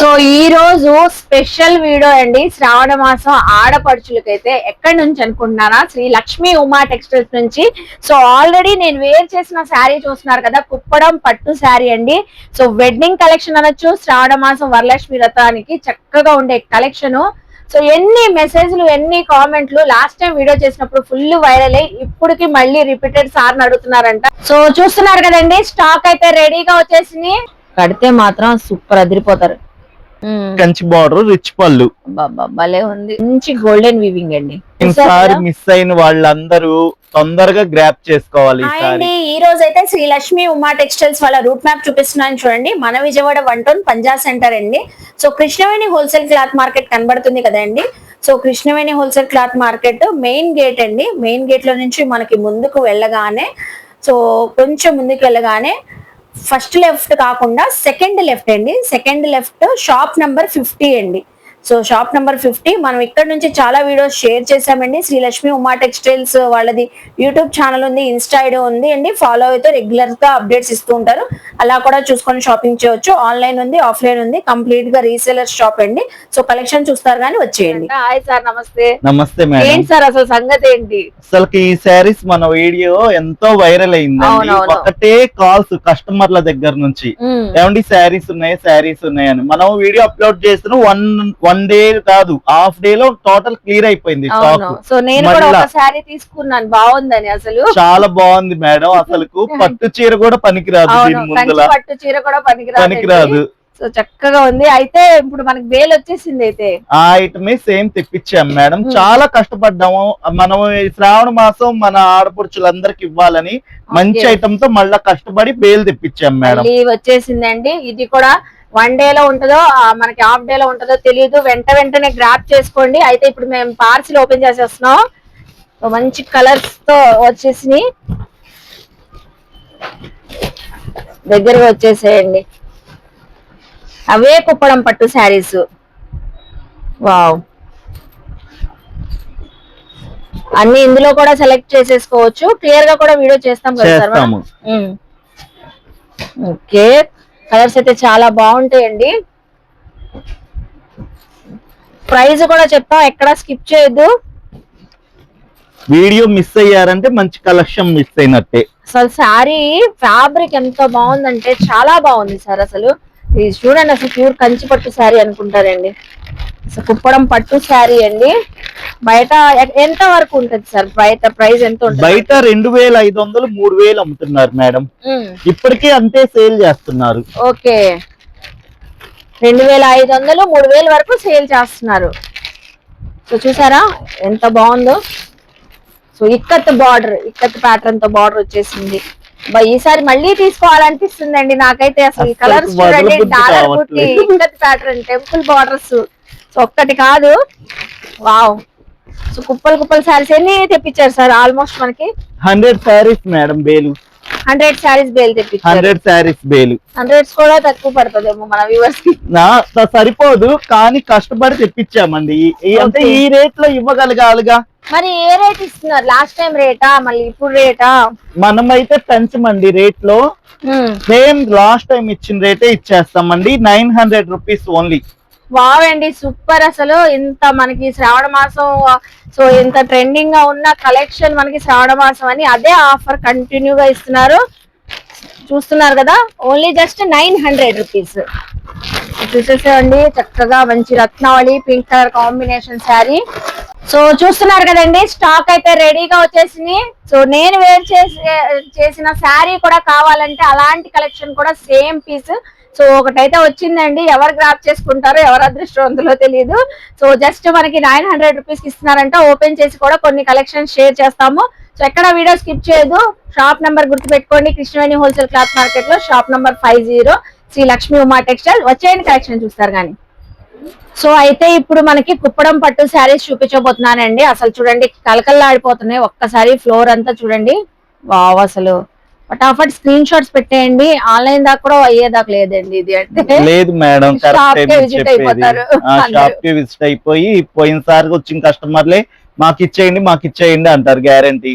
So ఈ రోజు special video అండి. శ్రావణ మాసం ఆడపడుచులకైతే ఎక్కడి నుంచి అనుకుంటున్నారా, శ్రీ లక్ష్మీ ఉమా టెక్స్టైల్స్ నుంచి. సో ఆల్రెడీ నేను వేర్ చేసిన శారీ చూస్తున్నారు కదా, కుప్పడం పట్టు శారీ అండి. సో వెడ్డింగ్ కలెక్షన్ అనొచ్చు, శ్రావణ మాసం వరలక్ష్మి వ్రతానికి చక్కగా ఉండే కలెక్షన్. సో ఎన్ని మెసేజ్లు, ఎన్ని కామెంట్లు, లాస్ట్ టైం వీడియో చేసినప్పుడు ఫుల్ వైరల్ అయ్యి ఇప్పటికి మళ్ళీ రిపీటెడ్ సార్ని అడుగుతున్నారంట. సో చూస్తున్నారు కదండి, స్టాక్ అయితే రెడీగా వచ్చేసింది. కడితే మాత్రం సూపర్ అదిరిపోతారు. కంచి బార్డర్, రిచ్ పళ్ళు, భలే ఉంది. మంచి గోల్డెన్ వీవింగ్ అండి. ఈసారి మిస్ అయిన వాళ్ళందరూ తొందరగా గ్రాప్ చేసుకోవాలి. ఈ రోజు అయితే శ్రీ లక్ష్మీ ఉమా టెక్స్టైల్స్ వాళ్ళ రూట్ మ్యాప్ చూపిస్తున్నాను చూడండి. మన విజయవాడ 1 టౌన్ పంజా సెంటర్ అండి. So Krishnaveni wholesale cloth market కనబడుతుంది కదండి. So Krishnaveni wholesale cloth market main gate అండి. మెయిన్ గేట్ లో నుంచి మనకి ముందుకు వెళ్ళగానే, సో కొంచెం ముందుకు వెళ్ళగానే ఫస్ట్ లెఫ్ట్ కాకుండా సెకండ్ లెఫ్ట్ అండి. సెకండ్ లెఫ్ట్ షాప్ నంబర్ 50 అండి. సో షాప్ నంబర్ 50 మనం ఇక్కడ నుంచి చాలా వీడియోస్ షేర్ చేసామండి. శ్రీ లక్ష్మీ ఉమా టెక్స్టైల్స్ వాళ్ళది యూట్యూబ్ ఛానల్ ఉంది, ఇన్స్టా ఐడి ఉంది అండి. ఫాలో అయితే రెగ్యులర్ గా అప్డేట్స్ ఇస్తూ ఉంటారు. అలా కూడా చూసుకొని షాపింగ్ చేయొచ్చు. ఆన్లైన్ ఉంది, ఆఫ్లైన్ ఉంది, కంప్లీట్ గా రీసేలర్ షాప్ అండి. సో కలెక్షన్ చూస్తారు కానీ వచ్చేయండి. హాయ్ సార్, నమస్తే. నమస్తే మేడం. ఏంటి సార్ అసలు సంగతి ఏంటి? అసలు ఈ శారీస్ మన వీడియో ఎంతో వైరల్ అయిందండి. ఒకటే కాల్స్ కస్టమర్ల దగ్గర నుంచి, ఏమండి శారీస్ ఉన్నాయి అని. మనం వీడియో అప్లోడ్ చేస్తున్న వన్ డే కాదు, హాఫ్ డే లో టోటల్ క్లియర్ అయిపోయింది స్టాక్. సో నేను కూడా ఒక శారీ తీసుకున్నాను, బాగుందని. అసలు చాలా బాగుంది మేడం. అసలు పట్టు చీర కూడా పనికిరాదు, పట్టు చీర కూడా పనికిరాదు. సో చక్కగా ఉంది. అయితే ఇప్పుడు మనకి బేల్ వచ్చేసింది. అయితే ఆ ఐటమే సేమ్ తెప్పించాం మేడం. చాలా కష్టపడ్డాము మనం. శ్రావణ మాసం మన ఆడపడుచులందరికి ఇవ్వాలని మంచి ఐటమ్ తో మళ్ళా కష్టపడి బేల్ తెప్పించాం మేడం. వచ్చేసిందండి. ఇది కూడా 1 డే లో ఉంటుందో మనకి హాఫ్ డే లో ఉంటుందో తెలియదు. వెంటనే గ్రాప్ చేసుకోండి. అయితే ఇప్పుడు మేము పార్సిల్ ఓపెన్ చేసేస్తున్నాం. మంచి కలర్స్ తో వచ్చేసి దగ్గరగా వచ్చేసేయండి. అవే కుప్పడం పట్టు శారీస్. వావ్, అన్ని ఇందులో కూడా సెలెక్ట్ చేసేసుకోవచ్చు. క్లియర్ గా కూడా వీడియో చేస్తాం కదా సార్. ఓకే, కలర్స్ అయితే చాలా బాగుంటాయండి. ప్రైస్ కూడా చెప్తాం, ఎక్కడ స్కిప్ చేయొద్దు. వీడియో మిస్ అయ్యారంటే మంచి కలెక్షన్ మిస్ అయినట్టే. అసలు శారీ ఫ్యాబ్రిక్ ఎంత బాగుందంటే చాలా బాగుంది సార్. అసలు ఇది చూడండి, అసలు ప్యూర్ కంచి పట్టు శారీ అనుకుంటారండి. అసలు కుప్పడం పట్టు శారీ అండి. బయట ఎంత వరకు ఉంటది సార్? బయట ప్రైస్ ఎంత ఉంటుంది? బయట 2500 3000 అమ్ముతున్నారు మేడం. ఇప్పటికీ అంతే సేల్ చేస్తున్నారు. ఓకే, 2500 3000 వరకు సేల్ చేస్తున్నారు. సో చూసారా ఎంత బాగుందో. So ikat border, ikat pattern తో బార్డర్ వచ్చేసింది. ఈసారి మళ్ళీ తీసుకోవాలనిపిస్తుందండి నాకైతే. అసలు కలర్స్ చూడండి, డాలర్ బుట్టి, ikat pattern, temple borders. So ఒక్కటి కాదు, వావ్. సో కుప్పలు శారీస్ ఎన్ని తెప్పించారు సార్? ఆల్మోస్ట్ మనకి 100 శారీస్ మేడం బేలు. 100 శారీస్ బేలు తెప్పించారు. 100 శారీస్ బేలు. 100 కూడా తక్కువ పడుతుందేమో మన వ్యూవర్స్ కి. సరిపోదు కానీ కష్టపడి తెప్పించామండి. అంటే ఈ రేట్ లో ఇవ్వగలగాలిగా. మరి ఏ రేట్ ఇస్తున్నారు? లాస్ట్ టైం రేటా, మళ్ళీ ఇప్పుడు రేటా? మనమైతే పెంచమండి రేట్ లో. సేమ్ లాస్ట్ టైం ఇచ్చిన రేటే ఇచ్చేస్తామండి. 900 రూపీస్ ఓన్లీ. వావ్ అండి, సూపర్. అసలు ఇంత మనకి శ్రావణ మాసం, సో ఇంత ట్రెండింగ్ గా ఉన్న కలెక్షన్ మనకి శ్రావణ మాసం అని అదే ఆఫర్ కంటిన్యూగా ఇస్తున్నారు. చూస్తున్నారు కదా, ఓన్లీ జస్ట్ 900 రూపీస్. చూసేసేయండి, చక్కగా మంచి Ratnavali pink colour combination saree. So చూస్తున్నారు కదండి, స్టాక్ అయితే రెడీగా వచ్చేసింది. సో నేను వేర్ చేసిన శారీ కూడా కావాలంటే అలాంటి కలెక్షన్ కూడా సేమ్ పీస్. సో ఒకటైతే వచ్చిందండి. ఎవరు గ్రాప్ చేసుకుంటారో, ఎవరు అదృష్టవంతులో తెలియదు. సో జస్ట్ మనకి 900 రూపీస్ ఇస్తున్నారంట. ఓపెన్ చేసి కూడా కొన్ని కలెక్షన్ షేర్ చేస్తాము. సో ఎక్కడ వీడియో స్కిప్ చేయదు. షాప్ నెంబర్ గుర్తుపెట్టుకోండి, కృష్ణవేణి హోల్సేల్ క్లాత్ మార్కెట్ లో shop number 50, Shri Lakshmi Uma textile. వచ్చేయండి, కలెక్షన్ చూస్తారు కానీ. సో అయితే ఇప్పుడు మనకి కుప్పడం పట్టు శారీస్ చూపించబోతున్నానండి. అసలు చూడండి, కలకల్లాడిపోతున్నాయి. ఒక్కసారి ఫ్లోర్ అంతా చూడండి. వావ్, అసలు ఫటాఫట్ స్క్రీన్ షాట్స్ పెట్టేయండి. ఆన్లైన్ దాకా కూడా అయ్యేదాకా లేదండి. ఇది అంటే లేదు మేడం, విజిట్ అయిపోతారు. విజిట్ అయిపోయి పోయినసారి వచ్చిన కస్టమర్లే మాకు ఇచ్చేయండి అంటారు, గ్యారంటీ.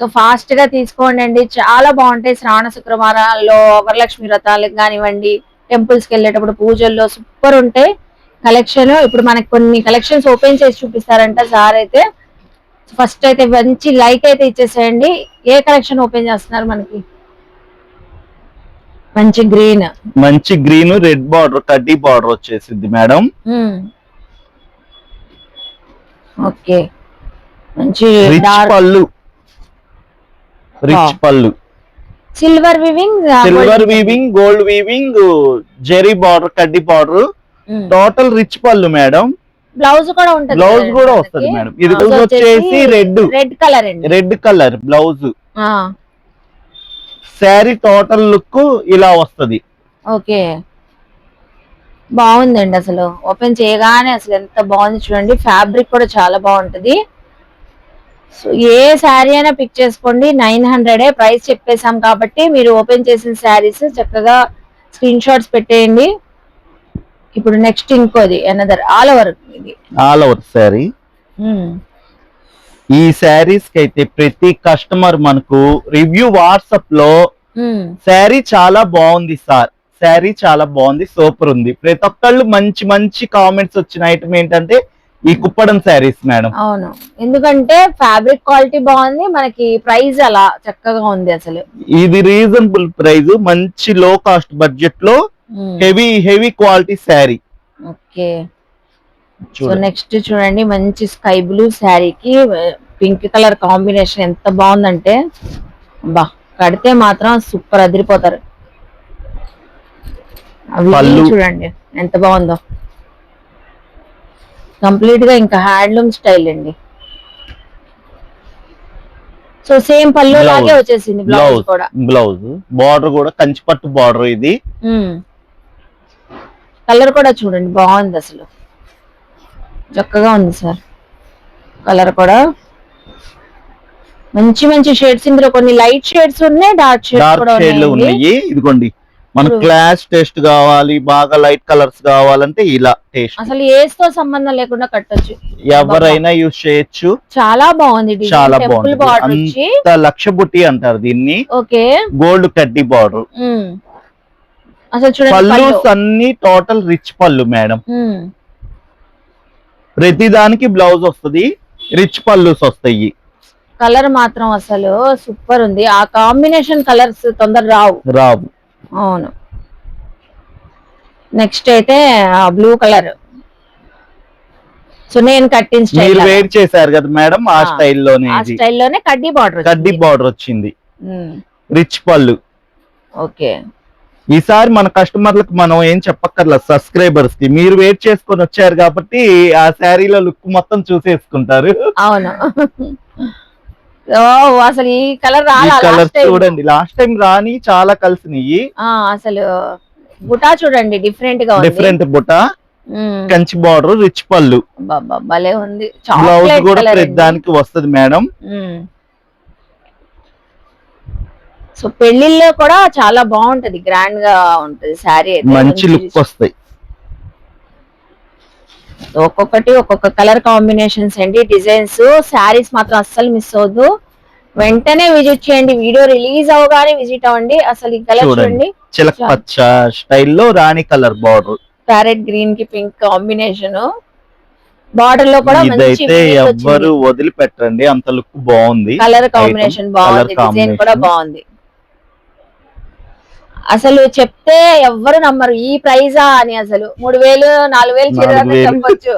సో ఫాస్ట్ గా తీసుకోండి అండి, చాలా బాగుంటాయి. శ్రావణ శుక్రవారాల్లో వరలక్ష్మి వ్రతాలకు కానివ్వండి, టెంపుల్స్ కి వెళ్ళేటప్పుడు పూజల్లో సూపర్ ఉంటాయి కలెక్షన్. ఇప్పుడు మనకి కొన్ని కలెక్షన్స్ ఓపెన్ చేసి చూపిస్తారంట సార్ అయితే. ఫస్ట్ అయితే మంచి లైక్ అయితే ఇచ్చేసేయండి. ఏ కలెక్షన్ ఓపెన్ చేస్తున్నారు మనకి? మంచి గ్రీన్ రెడ్ బార్డర్ కడ్డీ బార్డర్ వచ్చేసింది మేడం. ఓకే, మంచి రిచ్ పళ్ళు, silver weaving, gold weaving, zari border, కడ్డీ బార్డర్, టోటల్ రిచ్ పళ్ళు మేడం. బ్లౌజ్ కూడా ఉంటుంది. బ్లౌజ్ కూడా వస్తుంది మేడం. ఇది వచ్చేసి red colour blouse. Sari total look ఇలా వస్తుంది. ఓకే, బాగుందండి. అసలు ఓపెన్ చేయగానే అసలు ఎంత బాగుంది చూడండి. ఫ్యాబ్రిక్ కూడా చాలా బాగుంటది. సో ఏ శారీ అయినా పిక్ చేసుకోండి. 900 ప్రైస్ చెప్పేసాం కాబట్టి మీరు ఓపెన్ చేసిన శారీస్ చక్కగా స్క్రీన్ షాట్స్ పెట్టేయండి. ఇప్పుడు నెక్స్ట్ ఇంకోది అనదర్ ఆల్ ఓవర్ శారీ. ఈ శారీస్ కి అయితే ప్రతి కస్టమర్ మనకు రివ్యూ వాట్సాప్ లో శారీ చాలా బాగుంది సార్, శారీ చాలా బాగుంది, సూపర్ ఉంది. ప్రతి ఒక్కళ్ళు మంచి మంచి కామెంట్స్ వచ్చిన ఐటమ్ ఏంటంటే ఈ కుప్పడం శారీస్ మేడం. అవును, ఎందుకంటే ఫ్యాబ్రిక్ క్వాలిటీ బాగుంది, మనకి ప్రైస్ అలా చక్కగా ఉంది. అసలు ఇది రీజనబుల్ ప్రైస్, మంచి లో కాస్ట్ బడ్జెట్ లో heavy quality sari. Okay, so next చూడండి మంచి స్కై బ్లూ శారీకి పింక్ కలర్ కాంబినేషన్ ఎంత బాగుందంటే బా, కడితే మాత్రం సూపర్ అదిరిపోతారు. చూడండి ఎంత బాగుందో, కంప్లీట్ గా ఇంకా హ్యాండ్లూమ్ స్టైల్ అండి. సో సేమ్ పళ్ళు లాగే వచ్చేసింది. బ్లౌజ్ బార్డర్ కూడా కంచిపట్టు బార్డర్. ఇది కలర్ కూడా చూడండి బాగుంది, అసలు చక్కగా ఉంది సార్. కలర్ కూడా మంచి మంచి షేడ్స్, ఇందులో కొన్ని లైట్ షేడ్స్ ఉన్నాయి, డార్క్ షేడ్స్ ఉన్నాయి. ఇదిగోండి, మన క్లాస్ టేస్ట్ కావాలి, బాగా లైట్ కలర్స్ కావాలంటే ఇలా టేస్ట్. అసలు ఏజ్ తో సంబంధం లేకుండా కట్టొచ్చు, ఎవరైనా యూజ్ చేయొచ్చు. చాలా బాగుంది, చాలా బాగుంది. లక్ష బుట్టి అంటారు దీన్ని. ఓకే, గోల్డ్ కడ్డీ బార్డర్. అసలు చూడండి పళ్ళు అన్ని టోటల్ రిచ్ పళ్ళు మేడం. ప్రతి దానికి బ్లౌజ్ వస్తుంది, రిచ్ పళ్ళుస్ వస్తాయి. కలర్ మాత్రం అసలు సూపర్ ఉంది. ఆ కాంబినేషన్ కలర్స్ తొందర రావు. అవును, నెక్స్ట్ అయితే బ్లూ కలర్. సో నేను కట్టిన స్టైల్ వేర్ చేశారు కదా మేడం, ఆ స్టైల్లోనే కడ్డీ బార్డర్ వచ్చింది, రిచ్ పళ్ళు. ఓకే, ఈసారి మన కస్టమర్లకు మనం ఏం చెప్పక్కర్లేదు, సబ్స్క్రైబర్స్ కి మీరు వెయిట్ చేసుకొని వచ్చారు కాబట్టి ఆ శారీలో లుక్ మొత్తం చూసేసుకుంటారు. అవును, అసలు ఈ కలర్ చూడండి, లాస్ట్ టైం రాని చాలా కలిసినాయి. అసలు బుటా చూడండి డిఫరెంట్ బుటా, కంచి బార్డర్, రిచ్ పళ్ళు, భలే ఉంది. బ్లౌజ్ కూడా దానికి వస్తుంది మేడం. సో పెళ్లిల్లో కూడా చాలా బాగుంటది, గ్రాండ్ గా ఉంటది శారీ, మంచి లుక్ వస్తాయి. ఒక్కొక్కటి ఒక్కొక్క కలర్ కాంబినేషన్స్ అండి, డిజైన్స్. శారీస్ మాత్రం అస్సలు మిస్ అవ్వద్దు, వెంటనే విజిట్ చేయండి. వీడియో రిలీజ్ అవగానే విజిట్ అవ్వండి. అసలు ఈ కలర్ చూడండి, చిలక పచ్చ స్టైల్లో రాణి కలర్ బార్డర్, ప్యారెట్ గ్రీన్ కి పింక్ కాంబినేషన్. బార్డర్ లో కూడా ఎవ్వరు వదిలిపెట్టండి, అంత లుక్ బాగుంది. కలర్ కాంబినేషన్ బాగుంది, డిజైన్ కూడా బాగుంది. అసలు చెప్తే ఎవ్వరు నమ్మరు ఈ ప్రైజా అని. అసలు 3000 4000 చీరలు చెప్పొచ్చు,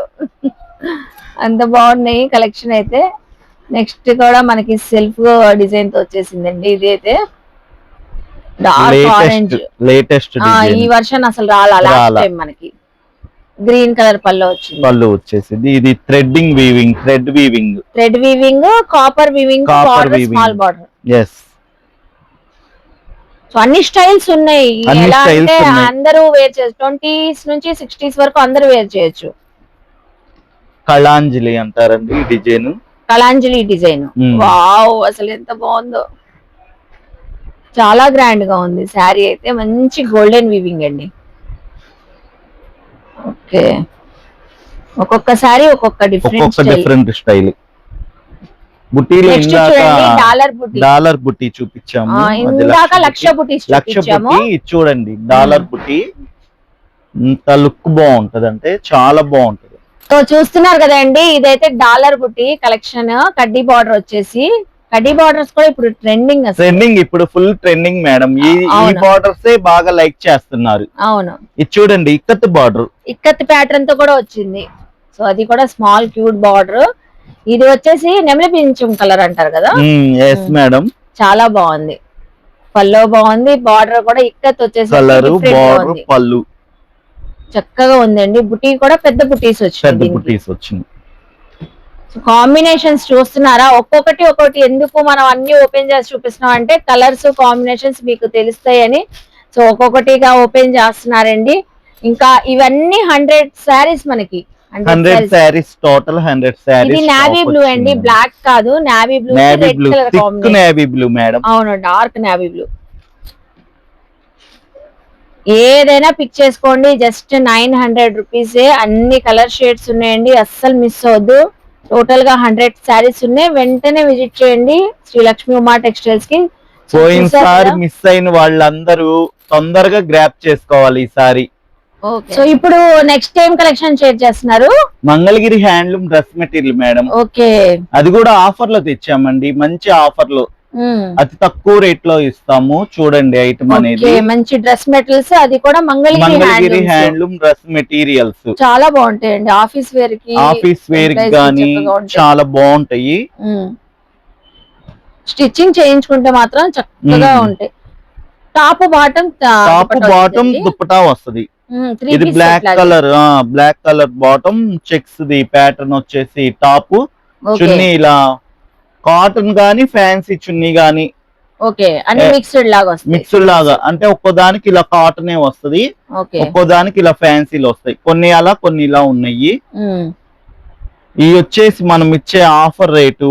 అంత బాగున్నాయి కలెక్షన్ అయితే. నెక్స్ట్ కూడా మనకి సెల్ఫ్ డిజైన్ తో వచ్చేసిందండి. ఇది అయితే డార్క్ ఆరెంజ్ లేటెస్ట్, ఈ వర్షన్ అసలు లాస్ట్ టైం మనకి గ్రీన్ కలర్ పళ్ళు వచ్చేసింది. ఇది thread weaving, copper weaving, small border. So అన్ని స్టైల్స్ ఉన్నాయి. ఎలా అంటే అందరూ వేర్ చేయొచ్చు, 20s నుంచి 60s వరకు అందరూ వేర్ చేయొచ్చు. కళాంజలి అంటారండి ఈ డిజైన్, కళాంజలి డిజైన్. వావ్, అసలు ఎంత బాగుందో, చాలా గ్రాండ్ గా ఉంది శారీ అయితే. మంచి గోల్డెన్ వీవింగ్ అండి. ఓకే, ఒక్కొక్క శారీ ఒక్కొక్క డిఫరెంట్ స్టైల్. బుట్టీలో డాలర్ బుట్టి చూపించాము, లక్ష బుట్టి చూడండి. డాలర్ బుట్టి ఇంత లుక్ బాగుంటది అంటే చాలా బాగుంటది. సో చూస్తున్నారు కదండి, ఇదైతే డాలర్ బుట్టి కలెక్షన్. కడ్డీ బార్డర్ వచ్చేసి, కడ్డీ బార్డర్స్ కూడా ఇప్పుడు ట్రెండింగ్. ఇప్పుడు ఫుల్ ట్రెండింగ్ మేడం. ఈ బార్డర్స్ బాగా లైక్ చేస్తున్నారు. అవును, ఇది చూడండి ఇక్కత్ బార్డర్, ఇక్కత్ ప్యాటర్న్ తో కూడా వచ్చింది. సో అది కూడా స్మాల్ క్యూట్ బార్డర్. ఇది వచ్చేసి నెమలి పింఛం కలర్ అంటారు కదా. ఎస్ మేడం, చాలా బాగుంది. పల్లో బాగుంది, బార్డర్ కూడా ఇక్కత్ వచ్చేసి కలర్ బార్డర్ పళ్ళు చక్కగా ఉందండి. బుటీ కూడా పెద్ద బుటీస్ వచ్చింది. కాంబినేషన్స్ చూస్తున్నారా, ఒక్కొక్కటి ఎందుకు మనం అన్ని ఓపెన్ చేసి చూపిస్తున్నాం అంటే కలర్స్ కాంబినేషన్స్ మీకు తెలుస్తాయని. సో ఒక్కొక్కటిగా ఓపెన్ చేస్తున్నారండి. ఇంకా ఇవన్నీ 100 శారీస్, మనకి 100 శారీస్ టోటల్. 100 శారీస్. ఇది నావీ బ్లూ అండి, బ్లాక్ కాదు, navy blue, red colour combination. Navy blue madam. అవును, డార్క్ నావీ బ్లూ. ఏదైనా పిక్ చేసుకోండి, జస్ట్ 900 రూపీసే. అన్ని కలర్ షేడ్స్ ఉన్నాయండి, అస్సలు మిస్ అవద్దు. టోటల్ గా 100 శారీస్ ఉన్నాయి. వెంటనే విజిట్ చేయండి శ్రీ లక్ష్మీ ఉమా టెక్స్టైల్స్ కి. పోయినసారి మిస్ అయిన వాళ్ళందరూ తొందరగా గ్రాప్ చేసుకోవాలి ఈసారి. సో ఇప్పుడు నెక్స్ట్ టైం కలెక్షన్ షేర్ చేస్తున్నారు Mangalagiri handloom dress material madam. Okay, అది కూడా ఆఫర్ లో తెచ్చామండి, మంచి ఆఫర్ లో, అతి తక్కువ రేట్ లో ఇస్తాము. చూడండి ఐటమ్ అనేది మంచి డ్రెస్ మెటీరియల్స్, అది కూడా మంగళగిరి హ్యాండ్లూమ్ డ్రెస్ మెటీరియల్స్ చాలా బాగుంటాయండి. ఆఫీస్ వేర్ కి గానీ చాలా బాగుంటాయి. స్టిచ్చింగ్ చేయించుకుంటే మాత్రం చక్కగా ఉంటాయి. టాప్ బాటం దుప్పటా వస్తుంది. ఇది బ్లాక్ కలర్ బాటమ్, చెక్స్ ది ప్యాటర్న్ వచ్చేసి టాప్, చున్నీ ఇలా కాటన్ గానీ ఫ్యాన్సీ చున్నీ గానీ మిక్స్డ్ లాగా అంటే ఒక్కోదానికి ఇలా కాటనే వస్తది, ఒక్కోదానికి ఇలా ఫ్యాన్సీలు వస్తాయి. కొన్ని అలా కొన్ని ఇలా ఉన్నాయి. ఇవి వచ్చేసి మనం ఇచ్చే ఆఫర్ రేటు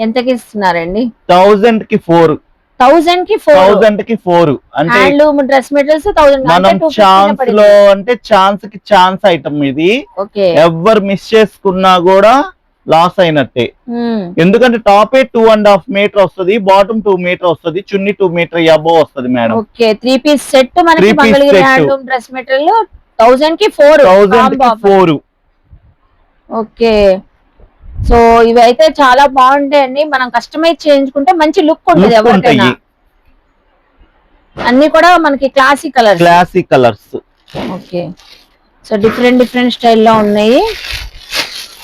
ఎంతకి ఇస్తున్నారండి? 1000 కి 4. 1000 కి 4 అంటే డ్రెస్ మెటీరియల్స్ 1000. మనం ఛాన్స్ లో అంటే ఛాన్స్ ఐటమ్ ఇది. ఎవరు మిస్ చేసుకున్నా కూడా లాస్ అయినట్టే. ఎందుకంటే టాపే 2.5 మీటర్ వస్తుంది, బాటమ్ 2 మీటర్ వస్తుంది, చున్నీ 2 మీటర్ అబోవ్ వస్తుంది మేడం. ఓకే, 3 పీస్ సెట్ మనకి మంగళగిరి హ్యాండ్లూమ్ డ్రెస్ మెటీరియల్ 1000 కి 4. ఓకే, సో ఇవైతే చాలా బాగుంటాయండి. మనం కస్టమైజ్ చేయించుకుంటే మంచి లుక్ ఉంటుంది ఎవరికైనా. అన్ని కూడా మనకి classic colours. Okay, so different స్టైల్లో ఉన్నాయి,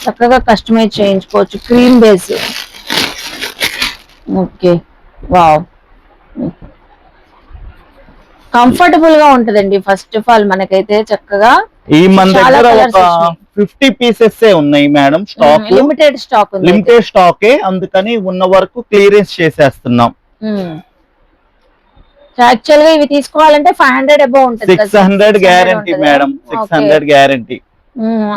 చక్కగా కస్టమైజ్ చేయించుకోవచ్చు. Cream base. Okay, wow, comfortable గా ఉంటదండి. ఫస్ట్ ఆఫ్ ఆల్ మనకైతే చక్కగా ఈ మన దగ్గర ఒక 50 పీసెస్ ఉన్నాయి మేడం. స్టాక్ లిమిటెడ్ స్టాక్, అందుకని ఉన్న వరకు క్లియరెన్స్ చేసేస్తున్నాం. యాక్చువల్ గా ఇవి తీసుకోవాలంటే 500 అబౌవ్ ఉంటుంది. 600 గ్యారంటీ మేడం, 600 గ్యారంటీ.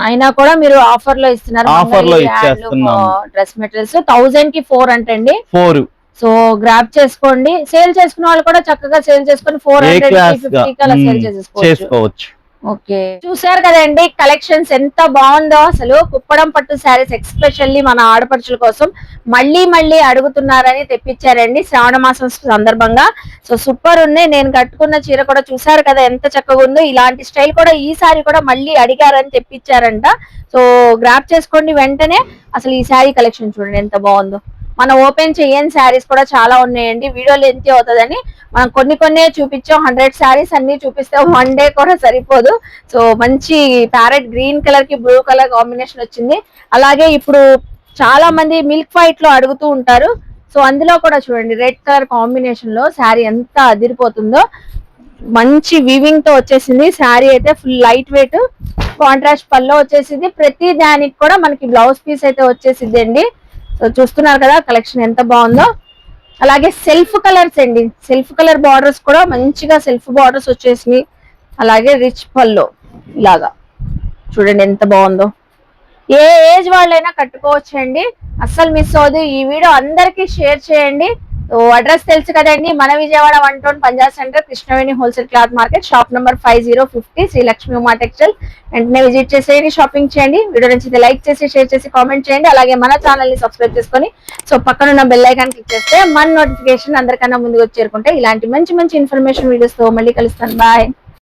అయినా కూడా మీరు ఆఫర్ లో ఇస్తున్నారు. ఆఫర్ లో ఇచ్చేస్తున్నాం. డ్రెస్ మెటీరియల్స్ 1000 కి 4 అంటండి. 4. సో గ్రాప్ చేసుకోండి. సేల్ చేసుకున్న వాళ్ళు కూడా చక్కగా సేల్ చేసుకొని 450 కలా సేల్ చేసుకోవచ్చు. ఓకే, చూసారు కదండి కలెక్షన్స్ ఎంత బాగుందో. అసలు కుప్పడం పట్టు శారీస్ ఎక్స్పెషల్లీ మన ఆడపడుచుల కోసం మళ్ళీ అడుగుతున్నారని తెప్పించారండి శ్రావణ మాసం సందర్భంగా. సో సూపర్ ఉంది. నేను కట్టుకున్న చీర కూడా చూసారు కదా ఎంత చక్కగా ఉందో. ఇలాంటి స్టైల్ కూడా ఈసారి కూడా మళ్ళీ అడిగారని తెప్పించారంట. సో గ్రాప్ చేసుకోండి వెంటనే. అసలు ఈ శారీ కలెక్షన్ చూడండి ఎంత బాగుందో. మనం ఓపెన్ చేయని శారీస్ కూడా చాలా ఉన్నాయండి. వీడియో లెంత్ అవుతుందని మనం కొన్ని చూపించాం. 100 శారీస్ అన్ని చూపిస్తే 1 డే కూడా సరిపోదు. సో మంచి ప్యారెట్ గ్రీన్ కలర్ కి బ్లూ కలర్ కాంబినేషన్ వచ్చింది. అలాగే ఇప్పుడు చాలా మంది మిల్క్ వైట్ లో అడుగుతూ ఉంటారు. సో అందులో కూడా చూడండి రెడ్ కలర్ కాంబినేషన్ లో శారీ ఎంత అదిరిపోతుందో. మంచి వీవింగ్ తో వచ్చేసింది శారీ అయితే. ఫుల్ లైట్ వెయిట్, కాంట్రాస్ట్ పల్లో వచ్చేసింది. ప్రతి దానికి కూడా మనకి బ్లౌజ్ పీస్ అయితే వచ్చేసింది అండి. సో చూస్తున్నారు కదా కలెక్షన్ ఎంత బాగుందో. అలాగే సెల్ఫ్ కలర్స్ అండి, సెల్ఫ్ కలర్ బార్డర్స్ కూడా మంచిగా సెల్ఫ్ బార్డర్స్ వచ్చేసినాయి. అలాగే రిచ్ పల్లో ఇలాగా చూడండి ఎంత బాగుందో. ఏ ఏజ్ వాళ్ళైనా కట్టుకోవచ్చు అండి, అస్సలు మిస్ అవ్వదు. ఈ వీడియో అందరికి షేర్ చేయండి. అడ్రస్ తెలుసు కదండి, మన Vijayawada 1 Punjab centre, Krishnaveni wholesale cloth market, shop number 5050 Shri Lakshmi Uma textile. వెంటనే విజిట్ చేసేయండి, షాపింగ్ చేయండి. వీడియో నచ్చితే లైక్ చేసి షేర్ చేసి కామెంట్ చేయండి. అలాగే మన ఛానల్ ని సబ్స్క్రైబ్ చేసుకొని సో పక్కన ఉన్న బెల్ ఐకాన్ క్లిక్ చేస్తే మన నోటిఫికేషన్ అందరికన్నా ముందుకు చేరుకుంటే ఇలాంటి మంచి ఇన్ఫర్మేషన్ వీడియోస్ తో మళ్ళీ కలుస్తాను. బాయ్.